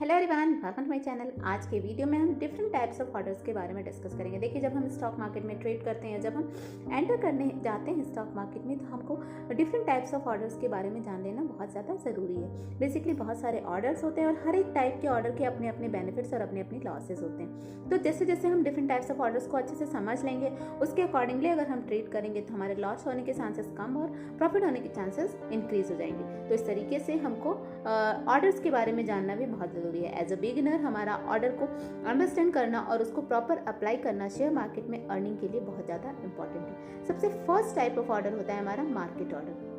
Hello everyone, welcome to my channel. आज के video में हम डिफरेंट टाइप्स ऑफ ऑर्डर्स के बारे में डिस्कस करेंगे। देखिए, जब हम स्टॉक मार्केट में ट्रेड करते हैं, जब हम एंटर करने जाते हैं स्टॉक मार्केट में, तो हमको डिफरेंट टाइप्स ऑफ ऑर्डर्स के बारे में जान लेना बहुत ज़्यादा ज़रूरी है। बेसिकली बहुत सारे ऑर्डर्स होते हैं और हर एक टाइप के ऑर्डर के अपने अपने बेनिफिट्स और अपने अपने लॉसेज होते हैं। तो जैसे जैसे हम डिफरेंट टाइप्स ऑफ ऑर्डर्स को अच्छे से समझ लेंगे, उसके अकॉर्डिंगली अगर हम ट्रेड करेंगे तो हमारे लॉस होने के चांसेस कम और प्रॉफिट होने के चांसेस इंक्रीज हो जाएंगे। तो इस तरीके से हमको ऑर्डर्स के बारे में जानना भी बहुत ज़रूरी है। एज अ बिगिनर हमारा ऑर्डर को अंडरस्टैंड करना और उसको प्रॉपर अप्लाई करना शेयर मार्केट में अर्निंग के लिए बहुत ज़्यादा इंपॉर्टेंट है। सबसे फर्स्ट टाइप ऑफ ऑर्डर होता है हमारा मार्केट ऑर्डर।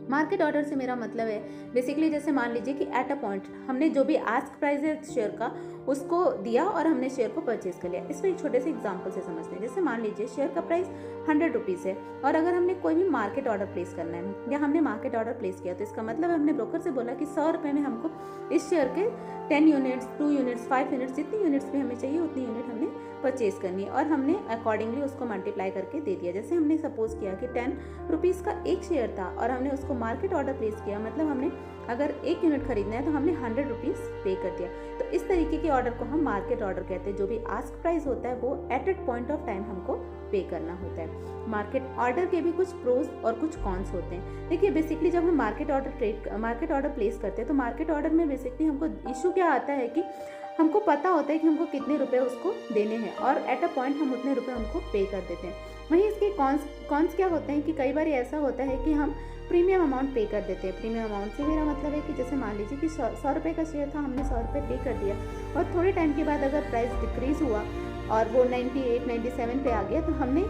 मार्केट ऑर्डर से मेरा मतलब है बेसिकली, जैसे मान लीजिए कि एट अ पॉइंट हमने जो भी आस्क प्राइस है शेयर का उसको दिया और हमने शेयर को परचेज कर लिया। इसको एक छोटे से एग्जांपल से समझते हैं। जैसे मान लीजिए शेयर का प्राइस 100 रुपीज़ है और अगर हमने कोई भी मार्केट ऑर्डर प्लेस करना है या हमने मार्केट ऑर्डर प्लेस किया, तो इसका मतलब हमने ब्रोकर से बोला कि 100 रुपये में हमको इस शेयर के 10 यूनिट्स, 2 यूनिट्स, 5 यूनिट्स, जितनी यूनिट्स भी हमें चाहिए उतनी यूनिट हमने परचेज करनी है और हमने अकॉर्डिंगली उसको मल्टीप्लाई करके दे दिया। जैसे हमने सपोज किया कि 10 रुपीज़ का एक शेयर था और हमने उसको मार्केट ऑर्डर प्लेस किया, मतलब हमने अगर 1 यूनिट खरीदना है तो हमने 100 रुपीज़ पे कर दिया। तो इस तरीके के ऑर्डर को हम मार्केट ऑर्डर कहते हैं। जो भी आस्क प्राइस होता है वो at a point of time हमको पे करना होता है। मार्केट ऑर्डर के भी कुछ प्रोज और कुछ कॉन्स होते हैं। देखिए, बेसिकली जब हम मार्केट ऑर्डर प्लेस करते हैं तो मार्केट ऑर्डर में बेसिकली हमको इशू क्या आता है कि हमको पता होता है कि हमको कितने रुपए उसको देने हैं और एट अ पॉइंट हम उतने रुपए उनको पे कर देते हैं। वहीं इसके कॉन्स क्या होते हैं कि कई बार ऐसा होता है कि हम प्रीमियम अमाउंट पे कर देते हैं। प्रीमियम अमाउंट से मेरा मतलब है कि जैसे मान लीजिए कि 100 रुपये का शेयर था, हमने 100 रुपये पे कर दिया और थोड़े टाइम के बाद अगर प्राइस डिक्रीज हुआ और वो 98, 97 पे आ गया, तो हमने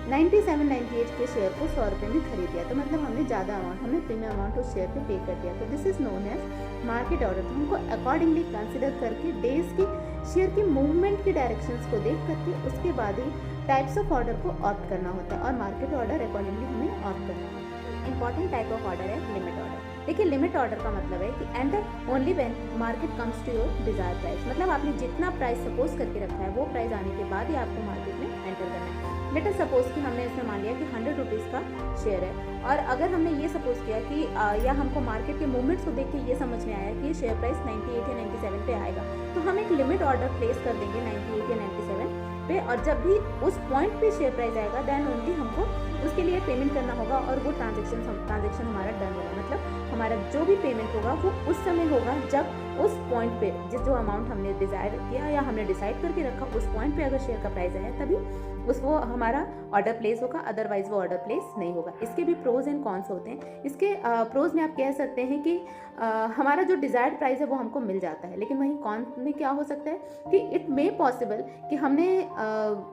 97, 98 के शेयर को 100 रुपये में खरीद दिया। तो मतलब हमने ज़्यादा अमाउंट, हमने प्रीमियम अमाउंट उस शेयर पे पे कर दिया। तो this is known as market order. तो हमको अकॉर्डिंगली कंसिडर करके डेज की शेयर की मूवमेंट की डायरेक्शंस को देख करके उसके बाद ही टाइप्स ऑफ ऑर्डर को ऑप्ट करना होता है और मार्केट ऑर्डर अकॉर्डिंगली हमें ऑप्ट करना होता है। इंपॉर्टेंट टाइप ऑफ ऑर्डर है लिमिट ऑर्डर। देखिए, लिमिट ऑर्डर का मतलब है कि enter only when market comes to your desire price. मतलब आपने जितना प्राइस सपोज करके रखा है वो प्राइस आने के बाद ही आपको मार्केट में एंटर करना है। लेट अस सपोज कि हमने इसमें मान लिया कि 100 रुपीज़ का शेयर है और अगर हमने ये सपोज किया कि या हमको मार्केट के मूवमेंट्स को देख के ये समझ में आया कि ये शेयर प्राइस 98 या 97 पे आएगा, तो हम एक लिमिट ऑर्डर प्लेस कर देंगे 98 या 97 पे और जब भी उस पॉइंट पे शेयर प्राइस आएगा देन ओनली हमको उसके लिए पेमेंट करना होगा और वो ट्रांजेक्शन हमारा डन होगा। मतलब हमारा जो भी पेमेंट होगा वो उस समय होगा जब उस पॉइंट पे जो अमाउंट हमने डिजायर किया या हमने डिसाइड करके रखा उस पॉइंट पे अगर शेयर का प्राइस आया तभी वो हमारा ऑर्डर प्लेस होगा, अदरवाइज वो ऑर्डर प्लेस नहीं होगा। इसके भी प्रोज एंड कॉन्स होते हैं। इसके प्रोज में आप कह सकते हैं कि हमारा जो डिजायर्ड प्राइस है वो हमको मिल जाता है, लेकिन वहीं कॉन में क्या हो सकता है कि इट मे पॉसिबल कि हमने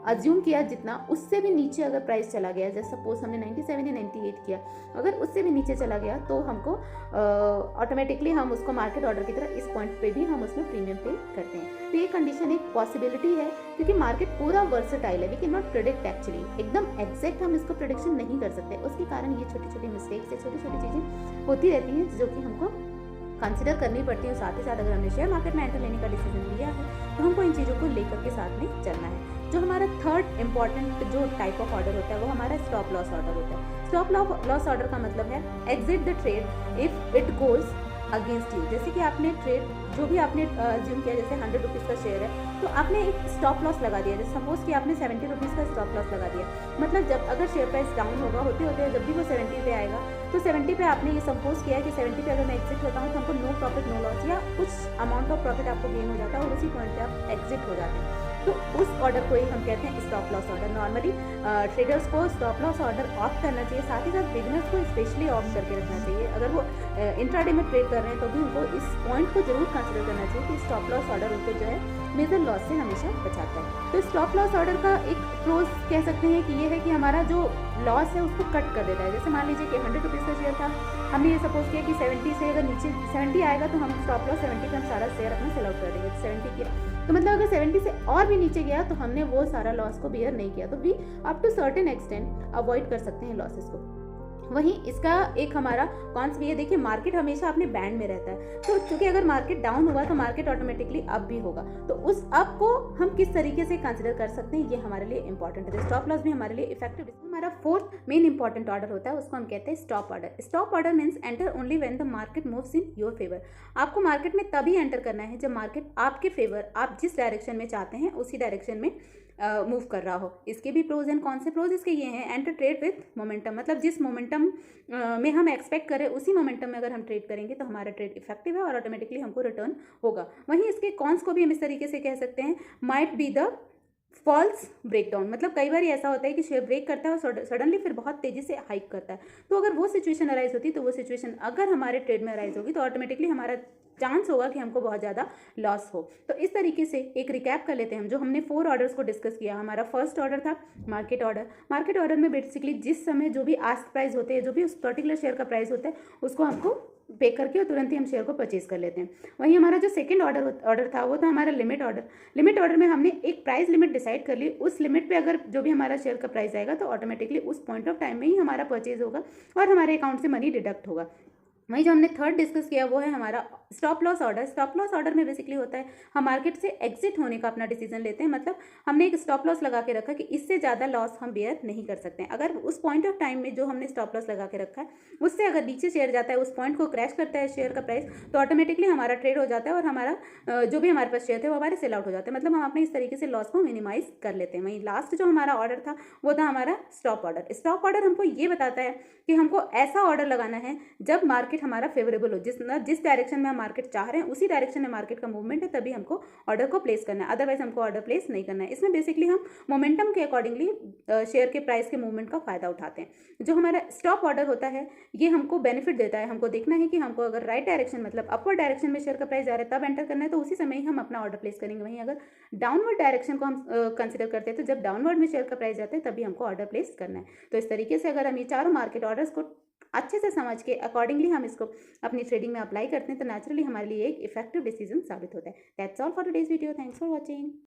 अज्यूम किया जितना उससे भी नीचे अगर प्राइस चला गया, जैसे सपोज हमने 97 या 98 किया, अगर उससे भी नीचे चला गया तो हमको ऑटोमेटिकली हम उसको मार्केट ऑर्डर की तरह इस पॉइंट पे भी हम उसमें प्रीमियम पे करते हैं। तो ये कंडीशन एक पॉसिबिलिटी है क्योंकि मार्केट पूरा वर्सेटाइल है। We can not predict actually, एकदम एग्जैक्ट हम इसको प्रेडिक्शन नहीं कर सकते। उसके कारण ये छोटी छोटी मिस्टेक्स या छोटी छोटी चीज़ें होती रहती हैं जो कि हमको कंसिडर करनी पड़ती है। साथ ही साथ अगर हमने शेयर मार्केट में एंटर लेने का डिसीजन लिया है तो हमको इन चीज़ों को लेकर के साथ में चलना है। जो हमारा थर्ड इंपॉर्टेंट जो टाइप ऑफ ऑर्डर होता है वो हमारा स्टॉप लॉस ऑर्डर होता है। स्टॉप लॉस ऑर्डर का मतलब है exit the trade if it goes against you. जैसे कि आपने ट्रेड जो भी आपने अज्यूम किया, जैसे 100 रुपीज़ का शेयर है तो आपने एक स्टॉप लॉस लगा दिया। जैसे सपोज कि आपने 70 रुपीज़ का स्टॉप लॉस लगा दिया। मतलब जब अगर शेयर प्राइस डाउन होगा होते होते जब भी वो 70 पे आएगा तो 70 पे आपने ये सपोज किया कि 70 पे अगर मैं एग्जिट होता हूँ तो हमको नो प्रॉफिट नो लॉस या कुछ अमाउंट ऑफ प्रॉफिट आपको गेन हो जाता है और उसी पॉइंट पे आप एग्जिट हो जाते हैं। तो उस ऑर्डर को ही हम कहते हैं stop loss order. Normally traders को स्टॉप लॉस ऑर्डर ऑप्ट करना चाहिए, साथ ही साथ बिगिनर्स को स्पेशली ऑप्ट करके रखना चाहिए। अगर वो इंट्राडे में ट्रेड कर रहे हैं तो भी उनको इस पॉइंट को जरूर कंसिडर करना चाहिए कि स्टॉप लॉस ऑर्डर उनको जो है मेजर लॉस से हमेशा बचाता है। तो स्टॉप लॉस ऑर्डर का एक प्रोज कह सकते हैं कि ये है कि हमारा जो लॉस है उसको कट कर देता है। जैसे मान लीजिए कि 100 रुपीज़ का शेयर था, हमने ये सपोज किया कि 70 से अगर नीचे 70 आएगा तो हम स्टॉप लॉस 70 पे हम सारा शेयर अपना सेल आउट कर देंगे। 70 किया तो मतलब अगर 70 से और भी नीचे गया तो हमने वो सारा लॉस को बियर नहीं किया। तो we up to certain extent avoid कर सकते हैं लॉसेस को। वहीं इसका एक हमारा कॉन्स भी है। देखिए मार्केट हमेशा अपने बैंड में रहता है, तो क्योंकि अगर मार्केट डाउन हुआ तो मार्केट ऑटोमेटिकली अप भी होगा, तो उस अप को हम किस तरीके से कंसिडर कर सकते हैं, ये हमारे लिए इंपॉर्टेंट है। स्टॉप लॉस भी हमारे लिए इफेक्टिव। हमारा फोर्थ मेन इंपॉर्टेंट ऑर्डर होता है, उसको हम कहते हैं stop order. Stop order means enter only when the market moves in your favour. आपको मार्केट में तभी एंटर करना है जब मार्केट आपके फेवर, आप जिस डायरेक्शन में चाहते हैं उसी डायरेक्शन में मूव कर रहा हो। इसके भी प्रोज एंड कौन से प्रोज इसके ये हैं, एंटर ट्रेड विथ मोमेंटम, मतलब जिस मोमेंटम में हम एक्सपेक्ट करें उसी मोमेंटम में अगर हम ट्रेड करेंगे तो हमारा ट्रेड इफेक्टिव है और ऑटोमेटिकली हमको रिटर्न होगा। वहीं इसके कॉन्स को भी हम इस तरीके से कह सकते हैं, might be the false breakdown, मतलब कई बार ऐसा होता है कि शेयर ब्रेक करता है और सडनली फिर बहुत तेजी से हाइक करता है। तो अगर वो सिचुएशन अराइज होती है, तो वो सिचुएशन अगर हमारे ट्रेड में अराइज होगी तो ऑटोमेटिकली हमारा चांस होगा कि हमको बहुत ज़्यादा लॉस हो। तो इस तरीके से एक रिकैप कर लेते हैं हम, जो हमने 4 ऑर्डर्स को डिस्कस किया। हमारा फर्स्ट ऑर्डर था मार्केट ऑर्डर। मार्केट ऑर्डर में बेसिकली जिस समय जो भी आस्क प्राइस होते हैं, जो भी उस पर्टिकुलर शेयर का प्राइस होता है, उसको हमको पे करके और तुरंत ही हम शेयर को परचेज कर लेते हैं। वहीं हमारा जो सेकंड ऑर्डर था वो था हमारा लिमिट ऑर्डर। लिमिट ऑर्डर में हमने एक प्राइस लिमिट डिसाइड कर ली, उस लिमिट पे अगर जो भी हमारा शेयर का प्राइस आएगा तो ऑटोमेटिकली उस पॉइंट ऑफ टाइम में ही हमारा परचेज होगा और हमारे अकाउंट से मनी डिडक्ट होगा। वहीं जो हमने थर्ड डिस्कस किया वो है हमारा stop loss order. Stop loss order में बेसिकली होता है हम मार्केट से एग्जिट होने का अपना डिसीजन लेते हैं, मतलब हमने एक स्टॉप लॉस लगा के रखा कि इससे ज़्यादा लॉस हम बेयर नहीं कर सकते हैं। अगर उस पॉइंट ऑफ टाइम में जो हमने स्टॉप लॉस लगा के रखा है उससे अगर नीचे शेयर जाता है, उस पॉइंट को क्रैश करता है शेयर का प्राइस, तो ऑटोमेटिकली हमारा ट्रेड हो जाता है और हमारा जो भी हमारे पास शेयर थे वो हमारे सेल आउट हो जाते हैं, मतलब हम अपने इस तरीके से लॉस को मिनिमाइज कर लेते हैं। वहीं लास्ट जो हमारा ऑर्डर था वो था हमारा स्टॉप ऑर्डर। स्टॉप ऑर्डर हमको ये बताता है कि हमको ऐसा ऑर्डर लगाना है जब मार्केट हमारा फेवरेबल हो, जिस डायरेक्शन में हम मार्केट चाह रहे हैं उसी डायरेक्शन में मार्केट का मूवमेंट है, तभी हमको ऑर्डर को प्लेस करना है, अदरवाइज हमको ऑर्डर प्लेस नहीं करना है। इसमें बेसिकली हम मोमेंटम के अकॉर्डिंगली शेयर के प्राइस के मूवमेंट का फायदा उठाते हैं। जो हमारा स्टॉप ऑर्डर होता है ये हमको बेनिफिट देता है, हमको देखना है कि हमको अगर राइट डायरेक्शन मतलब अपवर्ड डायरेक्शन में शेयर का प्राइस जा रहा है तब एंटर करना है, तो उसी समय ही हम अपना ऑर्डर प्लेस करेंगे। वहीं अगर डाउनवर्ड डायरेक्शन को हम कंसिडर करते हैं तो जब डाउनवर्ड में शेयर का प्राइस जाता है तभी हमको ऑर्डर प्लेस करना है। तो इस तरीके से अगर हम ये चारों मार्केट ऑर्डर्स को अच्छे से समझ के अकॉर्डिंगली हम इसको अपनी ट्रेडिंग में अप्लाई करते हैं तो नेचुरली हमारे लिए एक इफेक्टिव डिसीजन साबित होता है। That's all for today's video. Thanks for watching.